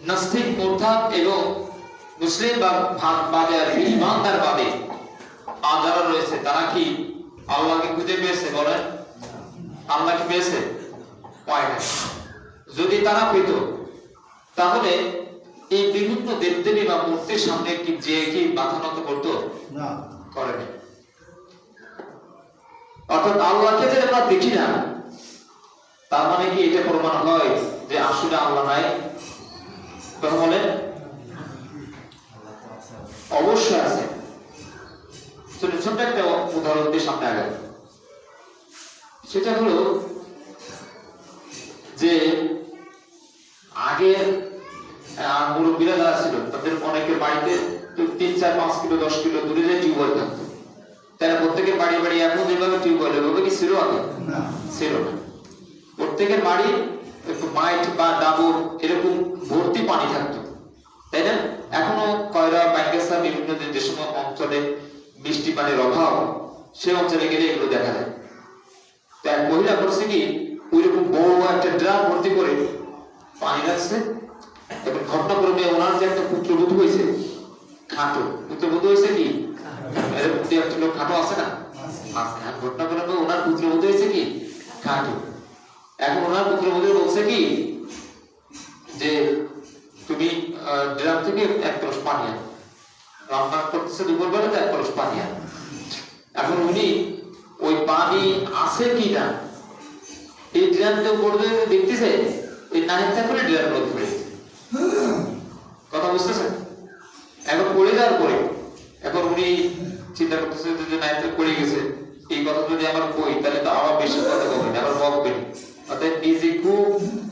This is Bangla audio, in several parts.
নাস্তিক, মুরতাদ এবং মুসলিম বাদে আর ঈমানদার বাদে আর যারা রয়েছে তারা কি আল্লাহকে খুঁজে পেয়েছে? বলেন, আল্লাহকে পেয়েছে? পায় না। যদি তারা পেত তাহলে এই বিভিন্ন দেবদেবী বা মূর্তির সামনে কি যে কি মাথা নত করতো? না, করেনি। অর্থাৎ আল্লাহকে যে আমরা দেখি না, তার মানে কি এটা প্রমাণ হয় যে আসলে আল্লাহ নাই? কথা বলেন, অবশ্যই আছে। ছোট্ট একটা উদাহরণ দিয়ে সামনে আগে, সেটা হলো যে আগে মুরব্বীরা যারা ছিল তাদের অনেকের বাড়িতে 3, 4, 5 কিলো 10 কিলো দূরে যে টিউবওয়েল থাকতো। তারা প্রত্যেকের বাড়ি বাড়ি এখন যেভাবে টিউবওয়েল এভাবে কি ছিল? আগে ছিল না। প্রত্যেকের বাড়ি একটু মাইট বা ডাবর এরকম ভর্তি পানি থাকতো, তাই না? এখনো কয়রা, ব্যাঙ্গেসা বিভিন্ন যে সময় অঞ্চলে বৃষ্টি পানির অভাব, সে অঞ্চলে গেলে এগুলো দেখা যায়। তাই মহিলা করছে কি, ওইরকম বড় একটা ড্রাম ভর্তি করে পানি রাখছে এবং ঘটনাক্রমে ওনার যে একটা পুত্রবধূ হয়েছে, খাটো পুত্রবধূ হয়েছে কি, এরকম একটা লোক খাটো আছে না? আছে। ঘটনাক্রমে ওনার পুত্রবধূ হয়েছে কি, খাটো। এখন ওনার পুত্রবধূ বলছে কি যে তুমি ড্রাম থেকে 1 কলস পানি আনো, রান্না করতেছে দুপুর বেলাতে 1 কলস পানি আনো। এখন উনি ওই পানি আছে কি না এই ড্রামটা পড়বে দেখতেছে, এই নাহিদটা করে ড্রাম রোধ করে। কথা বুঝতেছেন? এখন পড়ে যাওয়ার পরে এখন উনি চিন্তা করতেছে যে নাহিদটা পড়ে গেছে, এই কথা যদি আমার কই তাহলে তো আবার বেশি কথা বলবেন, আবার বকবেন। অর্থাৎ নিজে খুব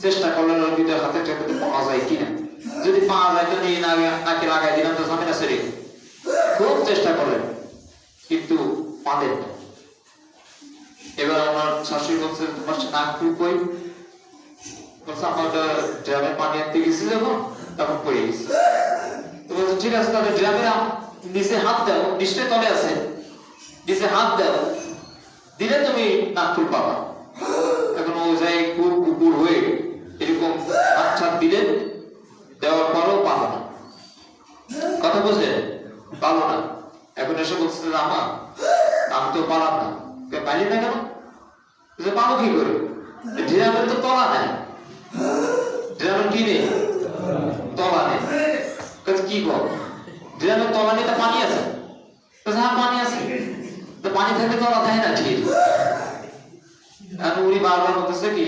চেষ্টা করলেন ওর ভিতরে হাতে টেপাতে পাওয়া যায় কিনা। যদি পাওয়া যায় তো নিয়ে নাকে লাগাই দিলাম, তো ঝামেলা সেরে। খুব চেষ্টা করলেন কিন্তু পালেন না। এবার আমার শাশুড়ি বলছে, তোমার নাক খুব কই? বলছে, আমার ড্রামে পানি আনতে গেছি যখন তখন পড়ে গেছি। তো বলছে, ঠিক আছে তাহলে ড্রামের নিচে হাত দাও, নিশ্চয় তলে আছে, নিচে হাত দাও, দিলে তুমি নাক ফুল পাবা। এখন ও যাই খুব কুকুর হয়ে এরকম হাত ছাদ দিলেন, দেওয়ার পরও পালো না। কথা বুঝলেন? পালো না। এখন এসে বলছে, আমা আমি তো পালাম না। পাইলি না কেন? পাবো কি করে? ড্রামের তো তলা নেই। ড্রামের কি নেই? তলা নেই। কি কর? ড্রামের তলা নেই, তা পানি আছে? হ্যাঁ পানি আছে। তো পানি থাকলে তলা থাকে না, ঠিক। উনি বারবার বলতেছে কি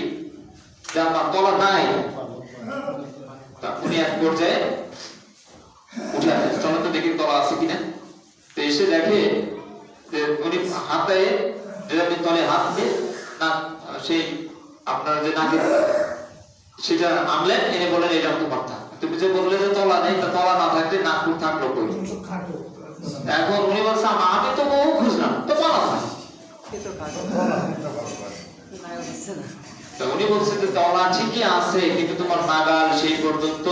তলা নাই। উনি এক পর্যায়ে উঠে আসে, চলো তো দেখি তলা আছে কিনা। তো এসে দেখে যে উনি হাতে ড্রামের তলে হাত দিয়ে না সেই আপনার যে নাকে সেটা আমলেন, এনে বলেন এটা তোমার থাক। তুমি যে বললে যে তলা নেই, তা তলা না থাকলে নাকপুর থাকলো কই? এখন উনি বলছে, আমি তো বহু খুঁজলাম, তো তলা থাক। উনি বলছে যে তলা ঠিকই আছে, কিন্তু তোমার নাগাল সেই পর্যন্ত।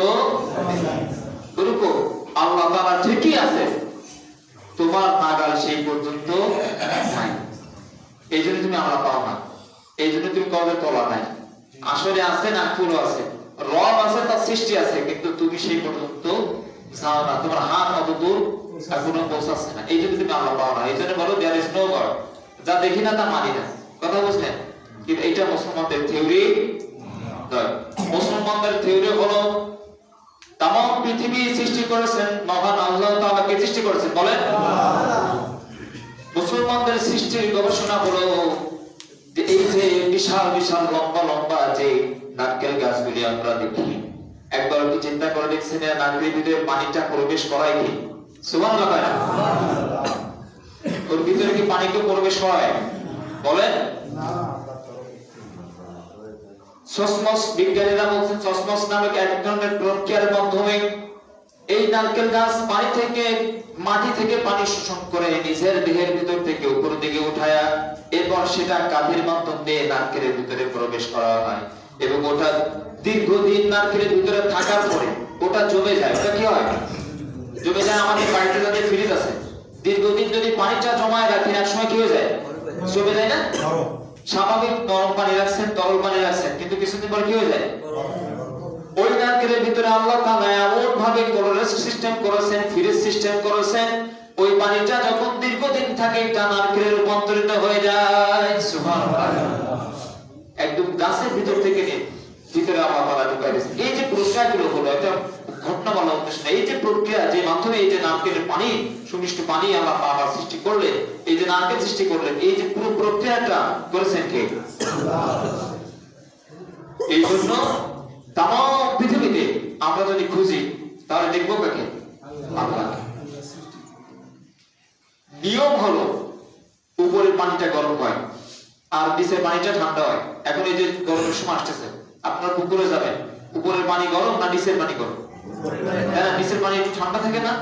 আল্লাহ তাআলা ঠিকই আছে, তোমার নাগাল সেই পর্যন্ত নাই। এই জন্য তুমি আল্লাহ পাও না, এই জন্য তুমি কবে তলা নাই। আসলে আছে, নাকপুর আছে, রব আছে, তার সৃষ্টি আছে, কিন্তু তুমি সেই পর্যন্ত যাও না, তোমার হাত অত দূর এখনো পৌঁছাচ্ছে না। এই জন্য তুমি আল্লাহ পাও না। এই জন্য বলো দেয়ার ইজ নো গড, যা দেখি না তা মানি না। কথা বুঝলেন? কিন্তু এটা মুসলমানদের থিওরি নয়। মুসলমানদের থিওরি হলো তামাম পৃথিবী সৃষ্টি করেছেন মহান আল্লাহ তাআলা। কে সৃষ্টি করেছেন বলেন? মুসলমানদের সৃষ্টির গবেষণা হলো যে এই যে বিশাল বিশাল লম্বা লম্বা যে নারকেল গাছগুলি আমরা দেখি, একবার কি চিন্তা করে দেখছেন নারকেলের ভিতরে পানিটা প্রবেশ করায় কি? সুবহানাল্লাহ। হয় না? ওর ভিতরে কি পানি কি প্রবেশ হয়? বলেন না। সসমস বিজ্ঞানীরা বলছেন, সসমস নামক এক ধরনের প্রক্রিয়ার মাধ্যমে এই নারকেল গাছ পানি থেকে মাটি থেকে পানি শোষণ করে নিজের দেহের ভিতর থেকে উপরের দিকে উঠায়া এরপর সেটা কাঠের মাধ্যম দিয়ে নারকেলের ভিতরে প্রবেশ করা হয় এবং ওটা দীর্ঘদিন নারকেলের ভিতরে থাকার পরে ওটা জমে যায়। ওটা কি হয়? জমে যায়। আমাদের বাড়িতে যাদের ফ্রিজ আছে, দীর্ঘদিন যদি পানিটা জমায় রাখেন এক সময় কি হয়ে যায়? জমে যায় না? স্বাভাবিক নরম পানি রাখছেন, তরল পানি রাখছেন, কিন্তু কিছুদিন পর কি হয়ে যায়? ওই নারকেলের ভিতরে আল্লাহ তাআলা এমন ভাবে ক্লোরাইড সিস্টেম করেছেন, ফ্রিজ সিস্টেম করেছেন, ওই পানিটা যখন দীর্ঘদিন থাকে এটা নারকেলে রূপান্তরিত হয়ে যায়। সুবহানাল্লাহ। একদম গাছের ভিতর থেকে নিয়ে ভিতরে আল্লাহ তাআলা ঢুকাই দিয়েছেন। এই যে প্রক্রিয়াগুলো হলো, এটা ঘটনা বলা উদ্দেশ্য না, এই যে প্রক্রিয়া, যে মাধ্যমে এই যে নারকেলের পানি, সুমিষ্ট পানি আল্লাহ তাআলা সৃষ্টি করলেন, এই যে নারকেল সৃষ্টি করলেন, এই যে পুরো প্রক্রিয়াটা করেছেন কে? এই জন্য তামাম পৃথিবীতে আমরা যদি খুঁজি তাহলে দেখবো কাকে? আল্লাহকে। নিয়ম হলো উপরের পানিটা গরম হয় আর নিচের পানিটা ঠান্ডা হয়। এখন এই যে গরমের সময় আসতেছে, আপনার পুকুরে যাবেন, উপরের পানি গরম না নিচের পানি গরম? হ্যাঁ, নিচের পানি একটু ঠান্ডা থাকে না,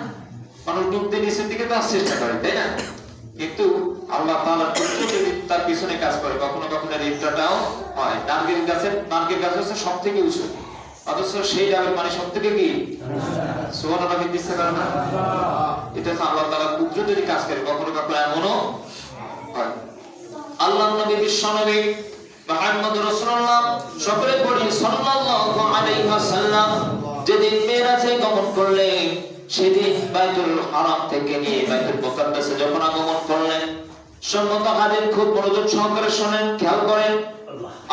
মানুষ ডুবতে নিচের দিকে তো চেষ্টা করে, তাই না? কিন্তু আল্লাহ তাআলা যদি তার পিছনে কাজ করে, কখনো কখনো রিফটাটাও হয়। নারকেল গাছ হচ্ছে সব থেকে উঁচু, অথচ সেই ডাবের পানি সব থেকে কি সুবহানাল্লাহ দিচ্ছে কারণ এটা আল্লাহ তাআলা কুদরত যদি কাজ করে, কখনো কখনো এমনও হয়। আল্লাহর নবী বিশ্বনবী মুহাম্মদ রাসূলুল্লাহ সকলে পড়ি সাল্লাল্লাহু আলাইহি ওয়াসাল্লাম যেদিন মেরাজে গমন করলেন, সেদিন বাইতুল হারাম থেকে নিয়ে বাইতুল মুকাদ্দাসে যখন আগমন করলেন, সম্মত হাজির খুব মনোযোগ সহকারে শুনেন, খেয়াল করেন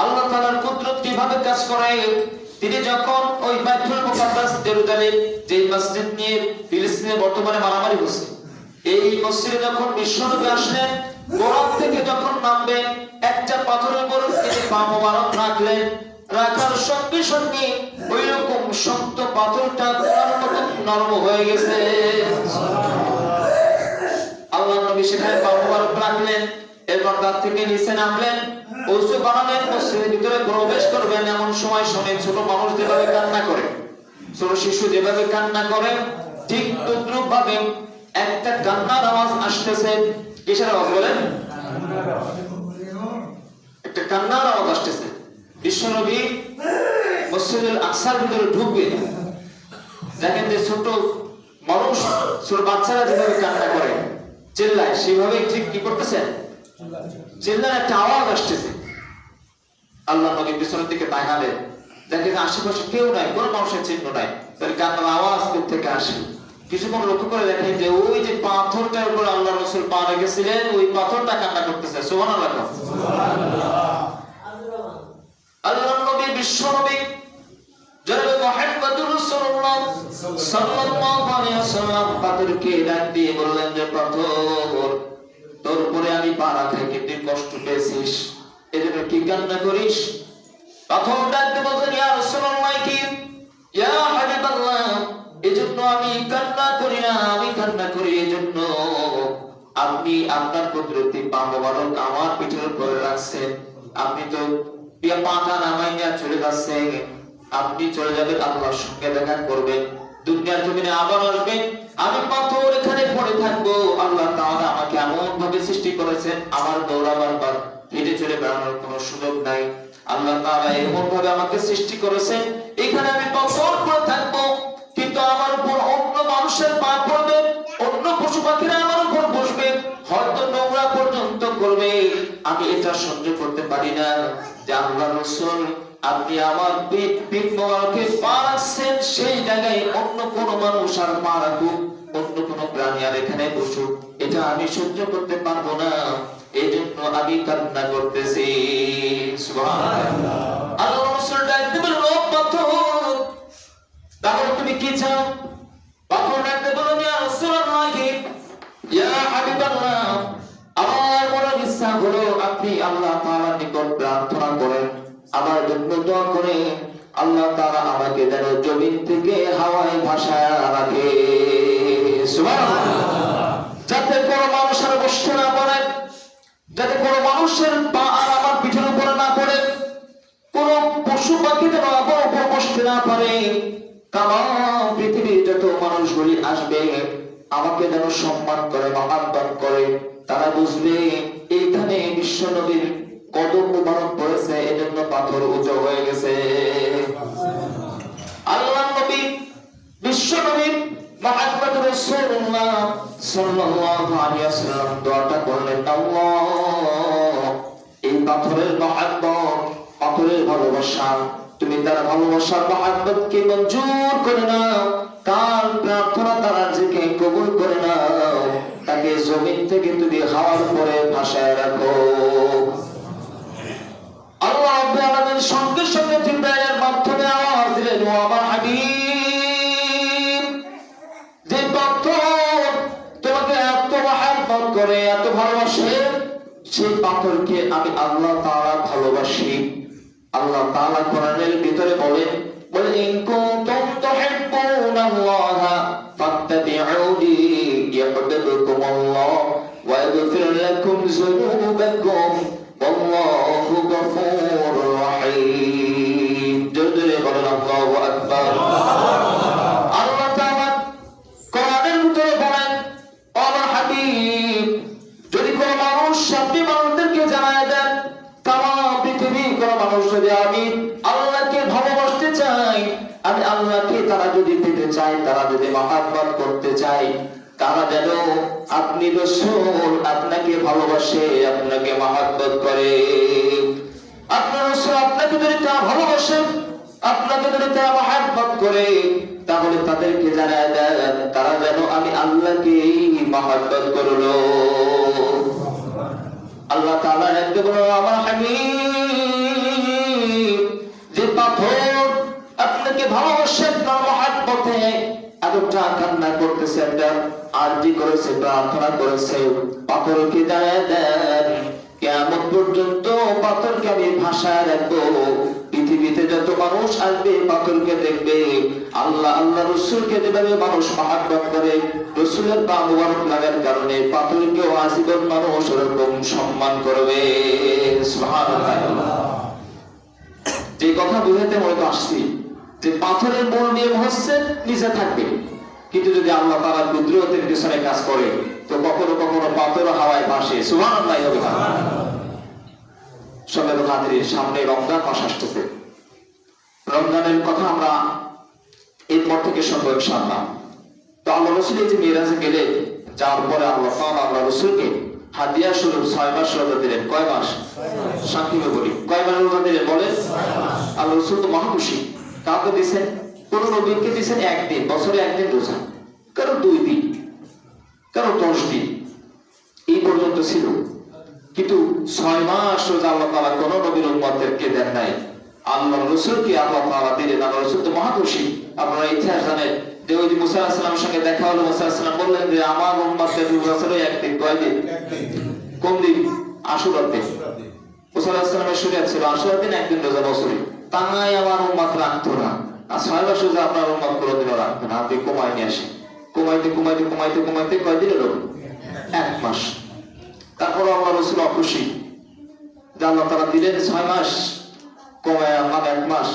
আল্লাহ তাআলার কুদরত কিভাবে কাজ করে। তিনি যখন ওই বাইতুল মুকাদ্দাস জেরুজালেম, যে মসজিদ নিয়ে ফিলিস্তিনে বর্তমানে মারামারি হচ্ছে, এই মসজিদে যখন বিশ্বনবী আসলেন, গোড়া থেকে যখন নামবেন, একটা পাথরের উপর তিনি পা মোবারক রাখলেন, রাখার সঙ্গে সঙ্গে ওই রকম শক্ত পাথরটা গোড়ার মতো নরম হয়ে গেছে। আল্লাহ নবী সেখানে পা মোবারক রাখলেন, এরপর তার থেকে নিচে নামলেন, ওযু বানালেন, মসজিদের ভিতরে প্রবেশ করবেন। এমন সময় শুনে ছোট মানুষ যেভাবে কান্না করে, ছোট শিশু যেভাবে কান্না করে, ঠিক তদ্রুপ ভাবে একটা কান্নার আওয়াজ আসতেছে। কিসের আওয়াজ বলেন? একটা কান্নার আওয়াজ আসতেছে। বিশ্বনবী মসজিদুল আকসার ভিতরে ঢুকবে, দেখেন যে ছোট মানুষ, ছোট বাচ্চারা যেভাবে কান্না করে, চিল্লায়, সেভাবে ঠিক কি করতেছেন? চিল্লার একটা আওয়াজ আসতেছে। আল্লাহ নবী পিছনের দিকে তাকালেন, দেখেন আশেপাশে কেউ নাই, কোনো মানুষের চিহ্ন নাই, তাহলে কান্নার আওয়াজ থেকে আসে। কিছুক্ষণ লক্ষ্য করে দেখেন যে ওই যে পাথরটার উপর আল্লাহ রাসূল পা রেখেছিলেন, ওই পাথরটা কান্না করতেছে। সুবহানাল্লাহ। আল্লাহ নবী বিশ্বনবী জনাবে মুহাম্মদুর রাসূলুল্লাহ সাল্লাল্লাহু আলাইহি ওয়াসাল্লাম পাথরকে ডাক দিয়ে বললেন যে পাথর, তোর উপরে আমি পা রাখাই কিন্তু কষ্ট পেয়েছিস, এজন্য কি কান্না করিস? পাথর ডাক দিয়ে বললেন, ইয়া রাসূলুল্লাহ, কি ইয়া হাবিবাল্লাহ, এজন্য আমি কান্না করি না, আমি কান্না করি এজন্য আপনি আপনার কুদরতি পা মোবারক আমার পিঠের উপরে রাখছেন, আপনি তো পাটা নামাইয়া চলে যাচ্ছেন, আপনি চলে যাবেন, আল্লাহর সঙ্গে দেখা করবেন, দুনিয়ার জমিনে আবার আসবেন, আমি পাথর এখানে পড়ে থাকবো। আল্লাহ তাআলা আমাকে এমন ভাবে সৃষ্টি করেছেন, আমার দৌড়াবার বা হেঁটে চলে বেড়ানোর কোনো সুযোগ নাই। আল্লাহ তাআলা এমন ভাবে আমাকে সৃষ্টি করেছেন, এখানে আমি পাথর পড়ে থাকবো, কিন্তু আমার উপর অন্য মানুষের পা পড়বে, অন্য পশু পাখিরা আমার উপর বসবে, হয়তো নোংরা পর্যন্ত করবে, আমি এটা সহ্য করতে পারি না। যে আল্লাহ রাসূল আপনি আমার পিঠ মোবারকে পা রাখছেন, সেই জায়গায় অন্য কোন মানুষ আর পা রাখুক, অন্য কোন প্রাণী আর এখানে বসুক, এটা আমি সহ্য করতে পারবো না, এই জন্য আমি কান্না করতেছি। সুবহানাল্লাহ। আল্লাহ রাসূল ডাকতে বললেন, ও পাথর, তাহলে তুমি কি চাও? পাথর ডাকতে বললেন, ইয়া রাসূলুল্লাহ, ইয়া হাবিবাল্লাহ, আমার বড় ইচ্ছা হলো আপনি আল্লাহ তাআলার নিকট প্রার্থনা করেন, আমার জন্য দোয়া করেন, আল্লাহ তাআলা আমাকে যেন জমিন থেকে হাওয়ায় ভাসায় রাখে। সুবহানাল্লাহ। যাতে কোনো মানুষ আর বসতে না পারে, যাতে কোনো মানুষের পা আর আমার পিঠের উপরে না পড়ে, কোন পশু পাখি যেন আমার উপর বসতে না পারে, তামাম পৃথিবীর যত মানুষগুলি আসবে আমাকে যেন সম্মান করে, মহাব্বত করে, তারা বুঝবে এইখানে বিশ্বনবীর কদম মুবারক পড়েছে, এজন্য পাথর উঁচু হয়ে গেছে। আল্লাহ নবী বিশ্বনবী মুহাম্মদ রাসূলুল্লাহ সাল্লাল্লাহু আলাইহি ওয়াসাল্লাম দোয়াটা করলেন, আল্লাহ এই পাথরের মহব্বত, পাথরের ভালোবাসা তুমি তার ভালোবাসার মহব্বতকে মঞ্জুর করে নাও, তার প্রার্থনা তার আরজিকে কবুল করে নাও, তাকে জমিন থেকে তুমি হাওয়ার পরে ভাসায় রাখো। আল্লাহ রাব্বুল আলামিন সঙ্গে সঙ্গে জিবরাইলের মাধ্যমে আওয়াজ দিলেন, ও আমার হাবিব, যে পাথর তোমাকে এত মহব্বত করে, এত ভালোবাসে, সেই পাথরকে আমি আল্লাহ তাআলা ভালোবাসি। আল্লাহ তাআলা কোরআনের ভিতরে বলেন, বল ইন কুনতুম তুহিব্বুনাল্লাহা ফাত্তাবিউনি ইউহিব্বুকুমুল্লাহ ওয়া ইয়াগফির লাকুম যুনুবাকুম ওয়াল্লাহু গফুরুর রহিম। জোরে বলেন আল্লাহু আকবার। আল্লাহ তাআলা কোরআনের ভিতরে বলেন, ও আমার হাবিব, যদি কোনো মানুষ আপনি মানুষদেরকে জানায় দেন, তামাম পৃথিবী কোনো মানুষ যদি আমি আল্লাহকে ভালোবাসতে চাই, আমি আল্লাহকে তারা যদি পেতে চায়, তারা যদি মহব্বত করতে চায়, তারা যেন আপনি রাসূল আপনাকে ভালোবাসে, আপনাকে মহব্বত করে। আপনার রাসূল আপনাকে যদি তা ভালোবাসে, আপনাকে যদি তা মহব্বত করে, তাহলে তাদেরকে জানায় দেন তারা যেন আমি আল্লাহকে মহব্বত করলো। আল্লাহ তাআলা একদম বলো, আমার হাবিব, যে পাথর আপনাকে ভালোবাসে, তার মহব্বতে এতটা কান্না করতেছে, একটা আরজি করেছে, প্রার্থনা করেছে, পাথরকে জানায় দেন কিয়ামত পর্যন্ত পাথরকে আমি ভাসায় রাখবো। পৃথিবীতে যত মানুষ আসবে পাথরকে দেখবে, আল্লাহ আল্লাহ রাসূলকে যেভাবে মানুষ মহব্বত করে, রাসূলের পা মুবারক লাগার কারণে পাথরকেও আজীবন মানুষ এরকম সম্মান করবে। সুবহানাল্লাহ। যে কথা বুঝাতে মূলত আসছি, যে পাথরের মূল নিয়ম হচ্ছে নিচে থাকবে, কিন্তু যদি আল্লাহ তাআলা কুদরতের পিছনে কাজ করে, তো কখনো কখনো পাথর হাওয়ায় ভাসে। সুবহানাল্লাহ। সবাই হাজির, সামনে রমজান মাস আসতেছে। রমজানের কথা আমরা এরপর থেকে শুনবো ইনশাআল্লাহ। তো আল্লাহ রাসূল এই যে মিরাজে গেলে, যাওয়ার পরে আল্লাহ তাআলা আল্লাহ রাসূলকে হাদিয়া স্বরূপ 6 মাস রোজা দিলেন। কয় মাস? সংক্ষেপে বলি, কয় মাস রোজা দিলেন বলেন? আল্লাহ রাসূল তো মহাখুশি। কাউকে দিয়েছেন, কোন নবীকে দিয়েছেন একদিন, বছরে একদিন রোজা, কারো 2 দিন, কারো 10 দিন, এই পর্যন্ত ছিল। কিন্তু 6 মাস রোজা আল্লাহ তাআলা কোন নবীর উম্মতদেরকে দেন নাই, আল্লাহ রাসূলকে আল্লাহ তাআলা দিলেন। আল্লাহ রাসূল তো মহাখুশি। আপনারা ইতিহাস জানেন যে ওই যে মুসা আলাইহিস সালামের সঙ্গে দেখা হলো, মুসা আলাইহিস সালাম বললেন যে আমার উম্মতের বছরে একদিন। কয় দিন? কোন দিন? আশুরার দিন। মুসা আলাইহিস সালামের শরীয়ত ছিল আশুরার দিন একদিন রোজা বছরে, তাই আমার উম্মত রাখতো না। আর 6 মাস রোজা আপনার উম্মত কোনদিনও রাখতো না। আপনি কমায় নিয়ে আসেন, কমাইতে কমাইতে কমাইতে কমাইতে কয়দিন হলো? 1 মাস। তারপর আল্লাহ রাসূল অখুশি যে আল্লাহ তাআলা দিলেন 6 মাস, কমায় আমার 1 মাস।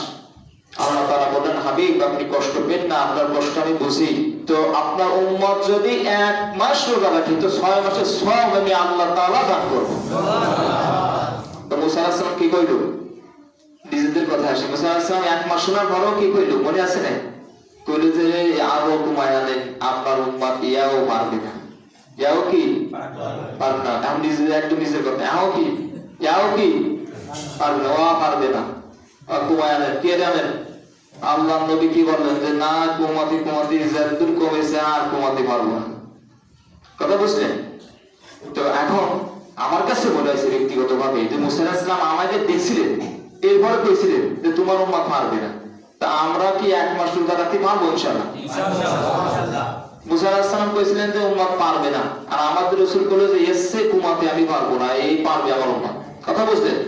আল্লাহ তাআলা বলেন, হাবিব আপনি কষ্ট পেন না, আপনার কষ্ট আমি বুঝি। তো আপনার উম্মত যদি 1 মাস রোজা রাখে, তো 6 মাসের সওয়াব আমি আল্লাহ তাআলা দান করব। তো মুসা আলাইহিস সালাম কি কইল? নিজেদের কথা আসে। মুসা আলাইহিস সালাম 1 মাস শোনার পরও কি কইল মনে আছে না? কইল যে আরো কমায় আনেন, আপনার উম্মত ইয়াও পারবে না। ইয়াও কি পারবে না। আমি নিজের কথা, ইয়াও কি পারবে না, ও পারবে না, কমায় আনেন। কে জানেন? আল্লাহ নবী কি বললেন যে না, কমাতে কমাতে যতদূর কমেছে আর কমাতে পারবো না। কথা বুঝলেন? তো এখন আমার কাছে মনে হয়েছে ব্যক্তিগত ভাবে যে মুসা আলাইহিস সালাম আমাদের দেখছিলেন, এরপরে কইছিলেন যে তোমার উম্মত পারবে না। তা আমরা কি 1 মাস রোজা রাখতে পারবো ইনশাআল্লাহ? মুসা আলাইহিস সালাম কইছিলেন যে উম্মত পারবে না, আর আমাদের রাসূল বলল যে এসে কমাতে আমি পারবো না, এই পারবে আমার উম্মত। কথা বুঝলেন?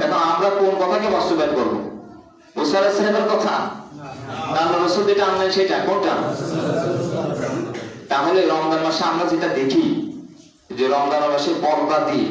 এখন আমরা কোন কথাকে বাস্তবায়ন করব? মুসা আলাইহিস সালামের কথা না আল্লাহ রাসূল যেটা আনলেন সেটা? কোনটা? তাহলে রমজান মাসে আমরা যেটা দেখি যে রমজান মাসে পর্দা দিয়ে,